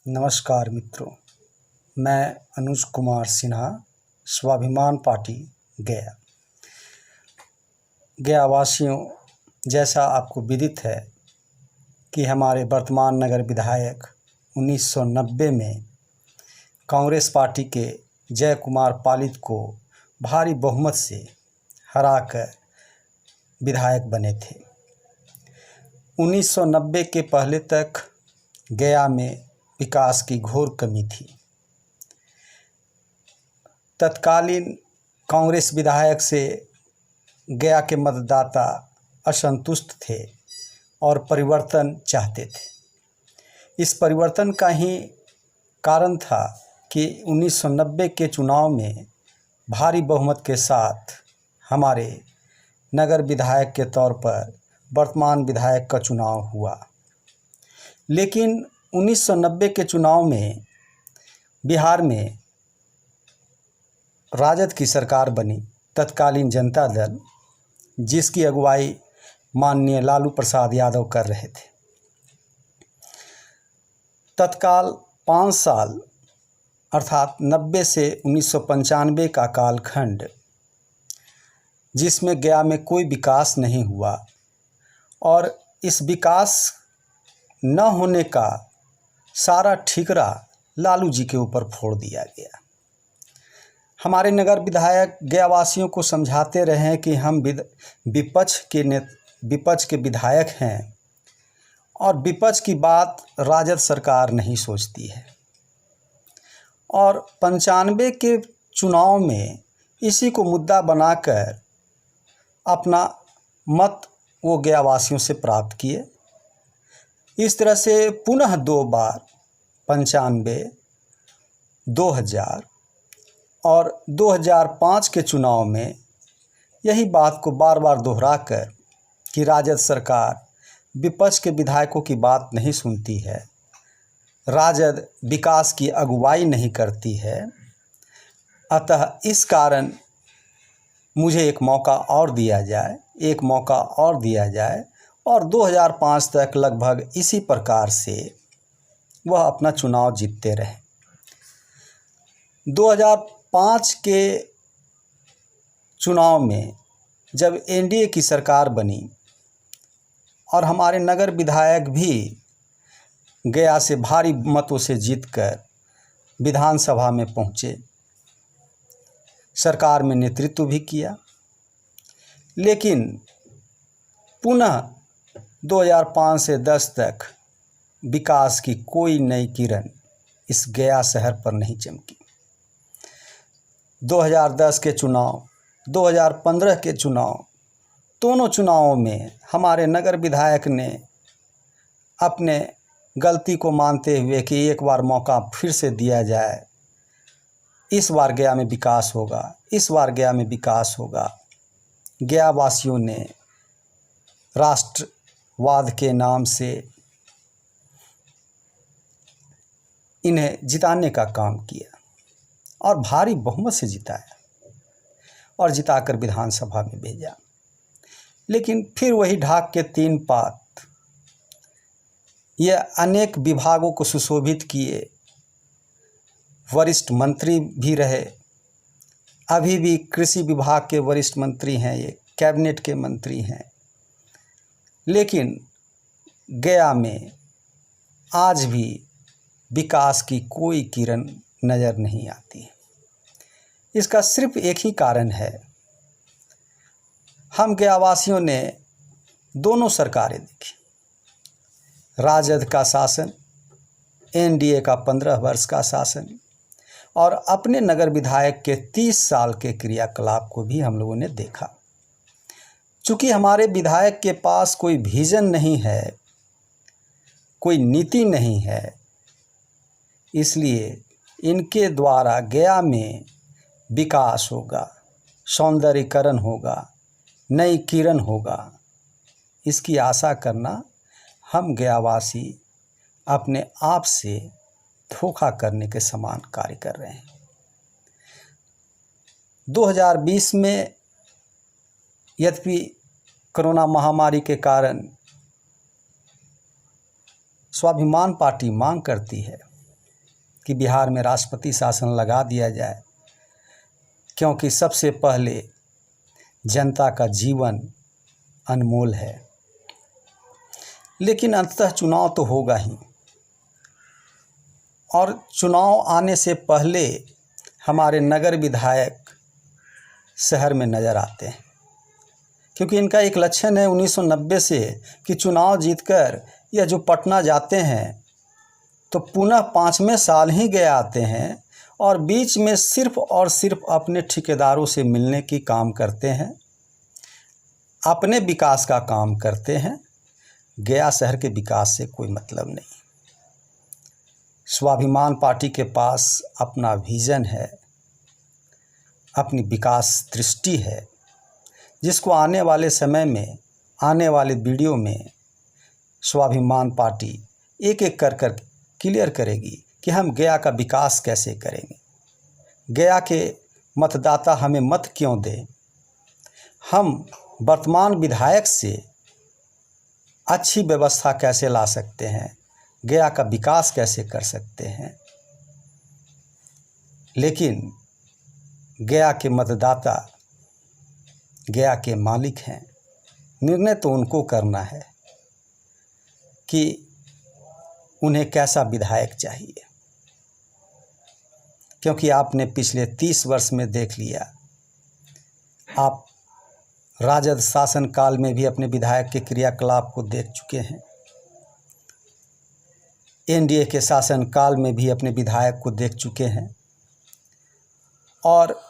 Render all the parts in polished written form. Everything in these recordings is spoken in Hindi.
नमस्कार मित्रों, मैं अनुज कुमार सिन्हा, स्वाभिमान पार्टी गया। गया वासियों, जैसा आपको विदित है कि हमारे वर्तमान नगर विधायक 1990 में कांग्रेस पार्टी के जय कुमार पालित को भारी बहुमत से हराकर विधायक बने थे। 1990 के पहले तक गया में विकास की घोर कमी थी। तत्कालीन कांग्रेस विधायक से गया के मतदाता असंतुष्ट थे और परिवर्तन चाहते थे। इस परिवर्तन का ही कारण था कि 1990 के चुनाव में भारी बहुमत के साथ हमारे नगर विधायक के तौर पर वर्तमान विधायक का चुनाव हुआ। लेकिन 1990 के चुनाव में बिहार में राजद की सरकार बनी, तत्कालीन जनता दल, जिसकी अगुवाई माननीय लालू प्रसाद यादव कर रहे थे। तत्काल 5 साल अर्थात 90 से 1995 का कालखंड, जिसमें गया में कोई विकास नहीं हुआ और इस विकास न होने का सारा ठिकरा लालू जी के ऊपर फोड़ दिया गया। हमारे नगर विधायक गया वासियों को समझाते रहे कि हम विपक्ष के विधायक हैं और विपक्ष की बात राजद सरकार नहीं सोचती है। और 95 के चुनाव में इसी को मुद्दा बनाकर अपना मत वो गया वासियों से प्राप्त किए। इस तरह से पुनः 2 बार 95, 2000 और 2005 के चुनाव में यही बात को बार बार दोहराकर कि राजद सरकार विपक्ष के विधायकों की बात नहीं सुनती है, राजद विकास की अगुवाई नहीं करती है, अतः इस कारण मुझे एक मौका और दिया जाए और 2005 तक लगभग इसी प्रकार से वह अपना चुनाव जीतते रहे। 2005 के चुनाव में जब एनडीए की सरकार बनी और हमारे नगर विधायक भी गया से भारी मतों से जीतकर विधानसभा में पहुँचे, सरकार में नेतृत्व भी किया, लेकिन पुनः 2005 से 10 तक विकास की कोई नई किरण इस गया शहर पर नहीं चमकी। 2010 के चुनाव, 2015 के चुनाव, दोनों चुनावों में हमारे नगर विधायक ने अपने गलती को मानते हुए कि एक बार मौका फिर से दिया जाए, इस बार गया में विकास होगा, गया वासियों ने राष्ट्रवाद के नाम से इन्हें जिताने का काम किया और भारी बहुमत से जिताया और जिताकर विधानसभा में भेजा। लेकिन फिर वही ढाक के 3 पात, ये अनेक विभागों को सुशोभित किए, वरिष्ठ मंत्री भी रहे, अभी भी कृषि विभाग के वरिष्ठ मंत्री हैं, ये कैबिनेट के मंत्री हैं, लेकिन गया में आज भी विकास की कोई किरण नज़र नहीं आती। इसका सिर्फ एक ही कारण है, हम गया वासियों ने दोनों सरकारें देखी, राजद का शासन, एनडीए का 15 वर्ष का शासन और अपने नगर विधायक के 30 साल के क्रियाकलाप को भी हम लोगों ने देखा। चूँकि हमारे विधायक के पास कोई विजन नहीं है, कोई नीति नहीं है, इसलिए इनके द्वारा गया में विकास होगा, सौंदर्यीकरण होगा, नई किरण होगा, इसकी आशा करना हम गयावासी अपने आप से धोखा करने के समान कार्य कर रहे हैं। 2020 में यद्यपि कोरोना महामारी के कारण स्वाभिमान पार्टी मांग करती है कि बिहार में राष्ट्रपति शासन लगा दिया जाए, क्योंकि सबसे पहले जनता का जीवन अनमोल है। लेकिन अंततः चुनाव तो होगा ही, और चुनाव आने से पहले हमारे नगर विधायक शहर में नज़र आते हैं, क्योंकि इनका एक लक्षण है 1990 से कि चुनाव जीतकर यह जो पटना जाते हैं तो पुनः 5वें साल ही गए आते हैं, और बीच में सिर्फ और सिर्फ अपने ठेकेदारों से मिलने की काम करते हैं, अपने विकास का काम करते हैं। गया शहर के विकास से कोई मतलब नहीं। स्वाभिमान पार्टी के पास अपना विज़न है, अपनी विकास दृष्टि है, जिसको आने वाले समय में, आने वाले वीडियो में स्वाभिमान पार्टी एक एक कर क्लियर करेगी कि हम गया का विकास कैसे करेंगे, गया के मतदाता हमें मत क्यों दें, हम वर्तमान विधायक से अच्छी व्यवस्था कैसे ला सकते हैं, गया का विकास कैसे कर सकते हैं। लेकिन गया के मतदाता गया के मालिक हैं। निर्णय तो उनको करना है कि उन्हें कैसा विधायक चाहिए, क्योंकि आपने पिछले 30 वर्ष में देख लिया, आप राजद शासन काल में भी अपने विधायक के क्रियाकलाप को देख चुके हैं, एनडीए के शासन काल में भी अपने विधायक को देख चुके हैं, और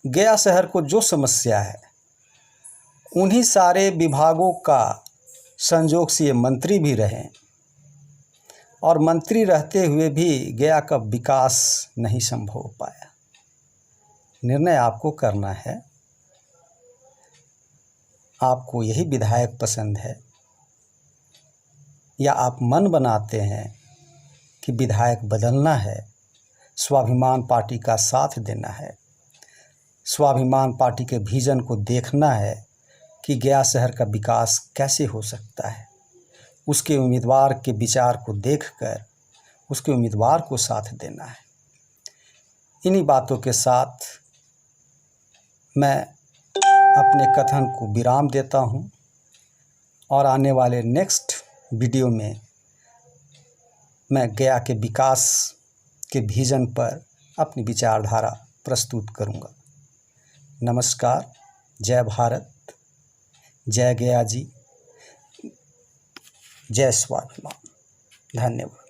गया शहर को जो समस्या है उन्हीं सारे विभागों का संजोग से ये मंत्री भी रहे, और मंत्री रहते हुए भी गया का विकास नहीं संभव हो पाया। निर्णय आपको करना है, आपको यही विधायक पसंद है, या आप मन बनाते हैं कि विधायक बदलना है, स्वाभिमान पार्टी का साथ देना है, स्वाभिमान पार्टी के विजन को देखना है कि गया शहर का विकास कैसे हो सकता है, उसके उम्मीदवार के विचार को देखकर उसके उम्मीदवार को साथ देना है। इन्हीं बातों के साथ मैं अपने कथन को विराम देता हूं, और आने वाले नेक्स्ट वीडियो में मैं गया के विकास के विजन पर अपनी विचारधारा प्रस्तुत करूंगा। नमस्कार, जय भारत, जय गया जी, जय स्वाभिमान। धन्यवाद।